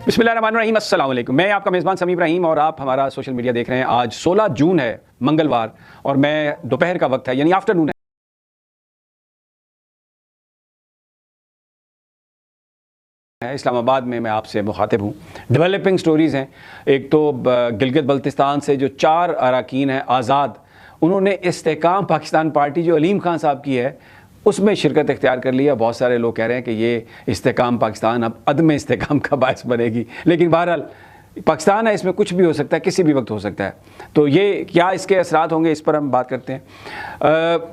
बिस्मिल्लाहिर्रहमानिर्रहीम, अस्सलाम वालेकुम। मैं आपका मेज़बान समी इब्राहिम और आप हमारा सोशल मीडिया देख रहे हैं। आज 16 जून है, मंगलवार, और मैं दोपहर का वक्त है, यानी आफ्टरनून है। इस्लामाबाद में मैं आपसे मुखातिब हूँ। डेवलपिंग स्टोरीज़ हैं। एक तो गिलगित बल्तिस्तान से जो 4 अरकान हैं आज़ाद, उन्होंने इस्तेहकाम पाकिस्तान पार्टी जो अलीम खान साहब की है उसमें शिरकत इख्तियार कर लिया। बहुत सारे लोग कह रहे हैं कि ये इस्तेहकाम पाकिस्तान अब अदम इस्तेहकाम का बायस बनेगी, लेकिन बहरहाल पाकिस्तान है, इसमें कुछ भी हो सकता है, किसी भी वक्त हो सकता है। तो ये क्या इसके असरात होंगे, इस पर हम बात करते हैं।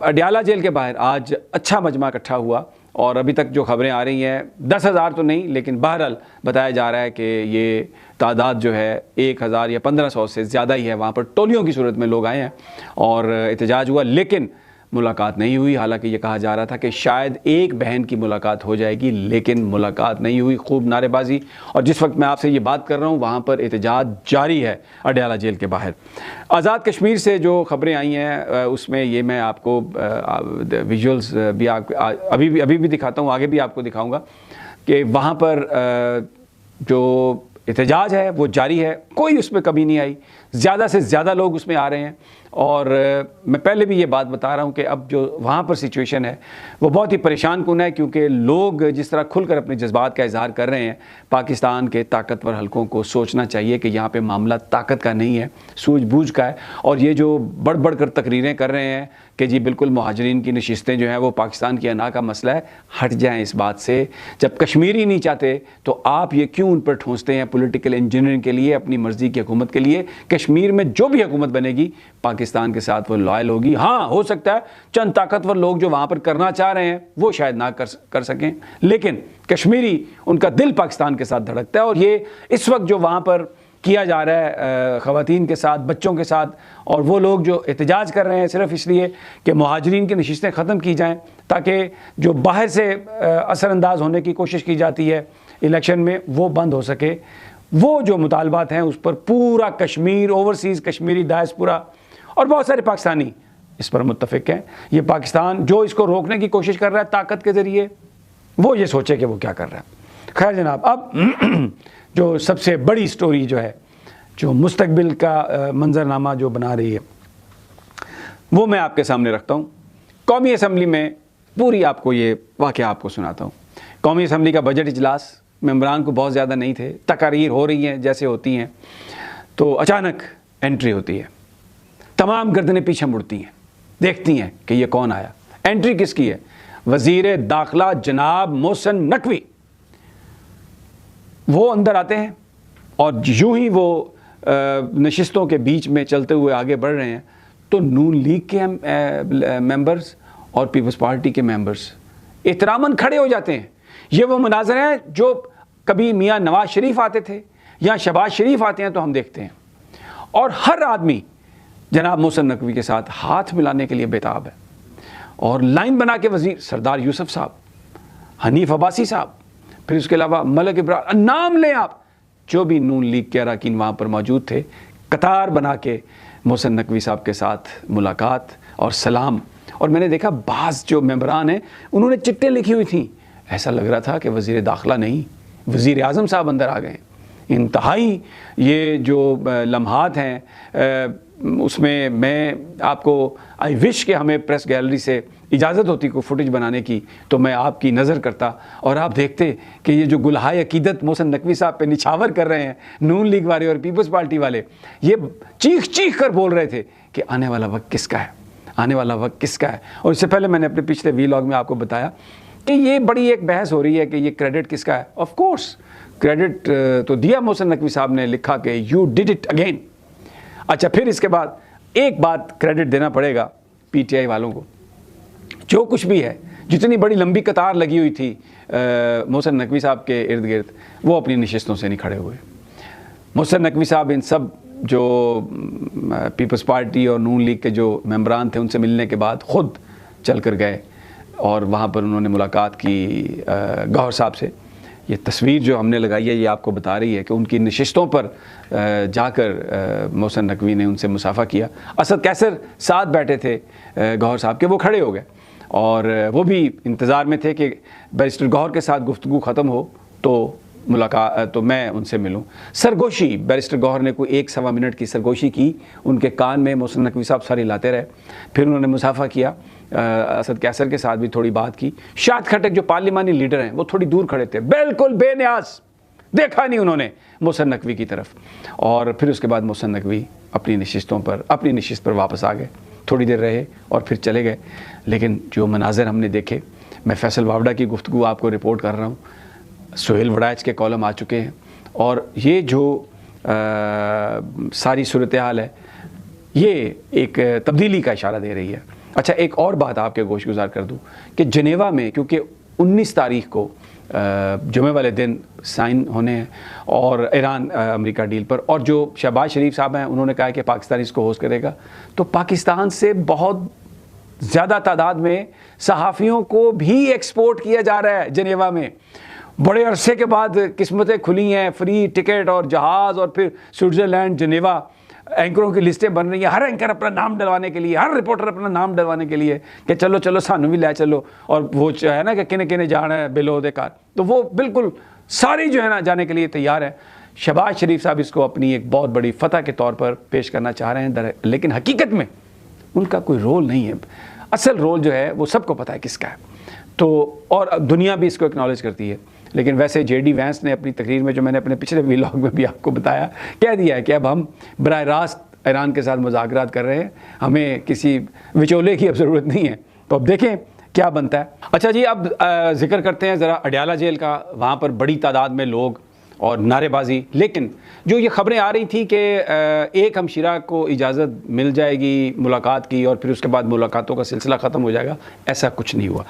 अडयाला जेल के बाहर आज अच्छा मजमा इकट्ठा हुआ और अभी तक जो खबरें आ रही हैं 10,000 तो नहीं, लेकिन बहरहाल बताया जा रहा है कि ये तादाद जो है 1,000 या 1,500 से ज़्यादा ही है। वहाँ पर टोलियों की सूरत में लोग आए हैं और एहतजाज हुआ, लेकिन मुलाकात नहीं हुई। हालांकि ये कहा जा रहा था कि शायद एक बहन की मुलाकात हो जाएगी, लेकिन मुलाकात नहीं हुई। खूब नारेबाजी, और जिस वक्त मैं आपसे ये बात कर रहा हूँ वहाँ पर एहतजाज जारी है अडयाला जेल के बाहर। आज़ाद कश्मीर से जो खबरें आई हैं उसमें ये मैं आपको विजुअल्स भी अभी भी दिखाता हूँ, आगे भी आपको दिखाऊँगा कि वहाँ पर जो एहतजाज है वो जारी है, कोई उसमें कमी नहीं आई। ज़्यादा से ज़्यादा लोग उसमें आ रहे हैं और मैं पहले भी ये बात बता रहा हूँ कि अब जो वहाँ पर सिचुएशन है वो बहुत ही परेशान कुन है, क्योंकि लोग जिस तरह खुलकर अपने जज्बात का इजहार कर रहे हैं, पाकिस्तान के ताकतवर हलकों को सोचना चाहिए कि यहाँ पे मामला ताकत का नहीं है, सूझबूझ का है। और ये जो बढ़ बढ़ कर तकरीरें कर रहे हैं कि जी बिल्कुल मुहाजिरीन की नशिस्तें जो हैं वो पाकिस्तान की अना का मसला है, हट जाएँ इस बात से। जब कश्मीरी नहीं चाहते तो आप ये क्यों उन पर ठूंसते हैं पॉलिटिकल इंजीनियरिंग के लिए, अपनी मर्ज़ी की हुकूमत के लिए। कश्मीर में जो भी हुकूमत बनेगी पाकिस्तान के साथ वो लॉयल होगी। हाँ, हो सकता है चंद ताकतवर लोग जो वहाँ पर करना चाह रहे हैं वो शायद ना कर सकें, लेकिन कश्मीरी उनका दिल पाकिस्तान के साथ धड़कता है। और ये इस वक्त जो वहाँ पर किया जा रहा है ख़वातीन के साथ, बच्चों के साथ, और वो लोग जो एहतजाज कर रहे हैं सिर्फ इसलिए कि मुहाजिरीन की नशिस्तें ख़त्म की जाएँ, ताकि जो बाहर से असरअंदाज होने की कोशिश की जाती है इलेक्शन में वो बंद हो सके। वो जो मुतालबात हैं उस पर पूरा कश्मीर, ओवरसीज़ कश्मीरी डायस्पोरा और बहुत सारे पाकिस्तानी इस पर मुत्तफ़िक हैं। ये पाकिस्तान जो इसको रोकने की कोशिश कर रहा है ताकत के ज़रिए, वो ये सोचे कि वो क्या कर रहा है। खैर जनाब, अब जो सबसे बड़ी स्टोरी जो है, जो मुस्तकबिल का मंजरनामा जो बना रही है, वो मैं आपके सामने रखता हूँ। कौमी असम्बली में पूरी आपको ये वाक़या आपको सुनाता हूँ। कौमी असम्बली का बजट इजलास, मेंबरान को बहुत ज़्यादा नहीं थे, तकारीर हो रही हैं जैसे होती हैं, तो अचानक एंट्री होती है। तमाम गर्दनें पीछे मुड़ती हैं, देखती हैं कि ये कौन आया। एंट्री किसकी है? वज़ीर दाखिला जनाब मोहसिन नकवी। वो अंदर आते हैं और यूं ही वो नशिस्तों के बीच में चलते हुए आगे बढ़ रहे हैं, तो नून लीग के मेंबर्स और पीपल्स पार्टी के मेंबर्स एहतरामन खड़े हो जाते हैं। ये वो मनाज़र हैं जो कभी मियाँ नवाज शरीफ आते थे या शहबाज शरीफ आते हैं तो हम देखते हैं, और हर आदमी जनाब मोहसिन नकवी के साथ हाथ मिलाने के लिए बेताब है। और लाइन बना के वज़ीर सरदार यूसुफ साहब, हनीफ अब्बासी साहब, फिर उसके अलावा मलिक इब्राहिम, नाम लें आप, जो भी नून लीग के अरकान वहाँ पर मौजूद थे, कतार बना के मोहसिन नकवी साहब के साथ मुलाकात और सलाम। और मैंने देखा बाज़ जो मेंबरान हैं उन्होंने चिट्ठें लिखी हुई थी, ऐसा लग रहा था कि वज़ीर दाखिला नहीं, वज़ीर आज़म साहब अंदर आ गए। इंतहाई ये जो लम्हात हैं उसमें मैं आपको आई विश कि हमें प्रेस गैलरी से इजाज़त होती को फुटेज बनाने की, तो मैं आपकी नज़र करता और आप देखते कि ये जो गुलहाय अकीदत मोहसिन नकवी साहब पे निछावर कर रहे हैं नून लीग वाले और पीपल्स पार्टी वाले, ये चीख चीख कर बोल रहे थे कि आने वाला वक्त किसका है, आने वाला वक्त किसका है। और इससे पहले मैंने अपने पिछले वीलॉग में आपको बताया कि ये बड़ी एक बहस हो रही है कि ये क्रेडिट किसका है। ऑफ कोर्स क्रेडिट तो दिया मोहसिन नकवी साहब ने, लिखा कि यू डिड इट अगेन। अच्छा, फिर इसके बाद एक बात क्रेडिट देना पड़ेगा पीटीआई वालों को, जो कुछ भी है, जितनी बड़ी लंबी कतार लगी हुई थी मोहसिन नकवी साहब के इर्द गिर्द, वो अपनी नशिस्तों से नहीं खड़े हुए। मोहसिन नकवी साहब इन सब जो पीपल्स पार्टी और नून लीग के जो मेंबरान थे उनसे मिलने के बाद ख़ुद चल कर गए और वहाँ पर उन्होंने मुलाकात की गौहर साहब से। ये तस्वीर जो हमने लगाई है ये आपको बता रही है कि उनकी नशिस्तों पर जाकर मोहसिन नकवी ने उनसे मुसाफा किया। असद कैसर साथ बैठे थे गौहर साहब के, वो खड़े हो गए और वो भी इंतज़ार में थे कि बैरिस्टर गौहर के साथ गुफ्तगू ख़त्म हो तो मुलाकात तो मैं उनसे मिलूं। सरगोशी बैरिस्टर गौहर ने कोई 1-1.25 मिनट की सरगोशी की, उनके कान में मोहसिन नकवी साहब सारी लाते रहे। फिर उन्होंने मुसाफा किया, असद कैसर के साथ भी थोड़ी बात की। शाद खट्टक जो पार्लिमानी लीडर हैं वो थोड़ी दूर खड़े थे, बिल्कुल बेनियाज, देखा नहीं उन्होंने मोहसिन नकवी की तरफ। और फिर उसके बाद मोहसिन नकवी अपनी नशिस्त पर वापस आ गए, थोड़ी देर रहे और फिर चले गए। लेकिन जो मनाज़र हमने देखे, मैं फैसल वावड़ा की गुफ्तगू आपको रिपोर्ट कर रहा हूँ, सोहेल वड़ाइच के कॉलम आ चुके हैं, और ये जो सारी सूरत हाल है ये एक तब्दीली का इशारा दे रही है। अच्छा, एक और बात आपके गोश गुजार कर दूँ कि जनेवा में, क्योंकि 19 तारीख को जुमे वाले दिन साइन होने हैं और ईरान अमेरिका डील पर, और जो शहबाज शरीफ साहब हैं उन्होंने कहा कि पाकिस्तान इसको होस्ट करेगा, तो पाकिस्तान से बहुत ज़्यादा तादाद में सहाफ़ियों को भी एक्सपोर्ट किया जा रहा है जनेवा में। बड़े अरसे के बाद किस्मतें खुली हैं, फ्री टिकट और जहाज़, और फिर स्विट्ज़रलैंड, जनेवा, एंकरों की लिस्टें बन रही हैं, हर एंकर अपना नाम डलवाने के लिए, हर रिपोर्टर अपना नाम डलवाने के लिए कि चलो चलो सानू भी ले चलो। और वो है ना कि किने किने जाना है बिलो दे कार, तो वो बिल्कुल सारी जो है ना जाने के लिए तैयार है। शहबाज शरीफ साहब इसको अपनी एक बहुत बड़ी फतह के तौर पर पेश करना चाह रहे हैं, लेकिन हकीकत में उनका कोई रोल नहीं है। असल रोल जो है वो सबको पता है किसका है, तो और दुनिया भी इसको एक्नॉलेज करती है। लेकिन वैसे जेडी वैंस ने अपनी तकरीर में, जो मैंने अपने पिछले व्लॉग में भी आपको बताया, कह दिया है कि अब हम बराह रास्त ईरान के साथ मुज़ाकरात कर रहे हैं, हमें किसी विचोले की अब ज़रूरत नहीं है। तो अब देखें क्या बनता है। अच्छा जी, अब जिक्र करते हैं ज़रा अडयाला जेल का। वहाँ पर बड़ी तादाद में लोग और नारेबाजी, लेकिन जो ये खबरें आ रही थी कि एक हमशीरा को इजाज़त मिल जाएगी मुलाकात की और फिर उसके बाद मुलाकातों का सिलसिला ख़त्म हो जाएगा, ऐसा कुछ नहीं हुआ।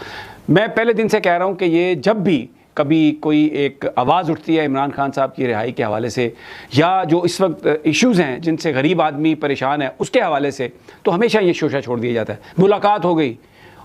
मैं पहले दिन से कह रहा हूँ कि ये जब भी कभी कोई एक आवाज़ उठती है इमरान खान साहब की रिहाई के हवाले से, या जो इस वक्त इश्यूज़ हैं जिनसे गरीब आदमी परेशान है उसके हवाले से, तो हमेशा ये शोशा छोड़ दिया जाता है। मुलाकात हो गई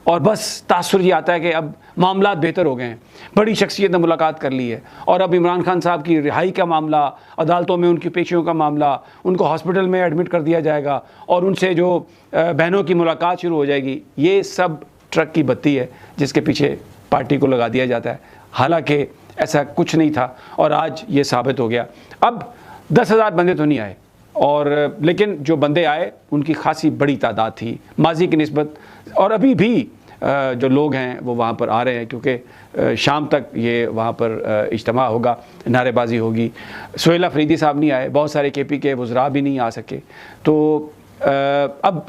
और बस तासुर ये आता है कि अब मामला बेहतर हो गए हैं, बड़ी शख्सियत ने मुलाकात कर ली है, और अब इमरान खान साहब की रिहाई का मामला, अदालतों में उनकी पेशियों का मामला, उनको हॉस्पिटल में एडमिट कर दिया जाएगा और उनसे जो बहनों की मुलाकात शुरू हो जाएगी। ये सब ट्रक की बत्ती है जिसके पीछे पार्टी को लगा दिया जाता है, हालांकि ऐसा कुछ नहीं था और आज ये साबित हो गया। अब 10,000 बंदे तो नहीं आए, और लेकिन जो बंदे आए उनकी खासी बड़ी तादाद थी माजी की निस्बत, और अभी भी जो लोग हैं वो वहाँ पर आ रहे हैं, क्योंकि शाम तक ये वहाँ पर इज्तिमा होगा, नारेबाजी होगी। सोहेल अफरीदी साहब नहीं आए, बहुत सारे KP के वज़रा भी नहीं आ सके, तो अब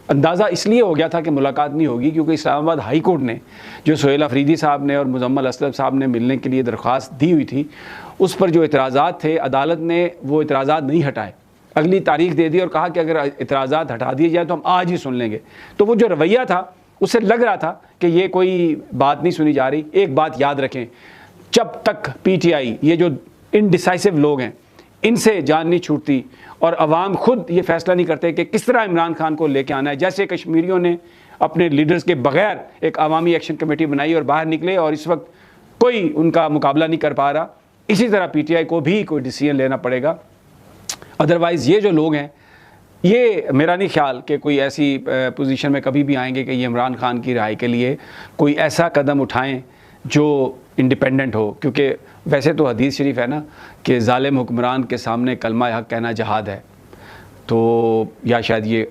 अंदाज़ा इसलिए हो गया था कि मुलाकात नहीं होगी क्योंकि इस्लामाबाद हाई कोर्ट ने जो सोहेल अफरीदी साहब ने और मुजम्मल असलम साहब ने मिलने के लिए दरख्वास्त दी हुई थी, उस पर जो इतराज़ात थे, अदालत ने वो इतराज़ात नहीं हटाए, अगली तारीख दे दी और कहा कि अगर इतराज़ात हटा दिए जाए तो हम आज ही सुन लेंगे। तो वो जो रवैया था उससे लग रहा था कि ये कोई बात नहीं सुनी जा रही। एक बात याद रखें, जब तक PTI, ये जो इनडिसाइसिव लोग हैं, इनसे जान नहीं छूटती और अवाम खुद ये फैसला नहीं करते कि किस तरह इमरान खान को लेके आना है, जैसे कश्मीरियों ने अपने लीडर्स के बगैर एक अवामी एक्शन कमेटी बनाई और बाहर निकले और इस वक्त कोई उनका मुकाबला नहीं कर पा रहा, इसी तरह PTI को भी कोई डिसीजन लेना पड़ेगा। अदरवाइज़ ये जो लोग हैं, ये मेरा नहीं ख्याल कि कोई ऐसी पोजीशन में कभी भी आएंगे कि ये इमरान खान की रिहाई के लिए कोई ऐसा कदम उठाएं जो इंडिपेंडेंट हो, क्योंकि वैसे तो हदीस शरीफ है ना कि ज़ालिम हुक्मरान के सामने कलमा हक कहना जहाद है, तो या शायद ये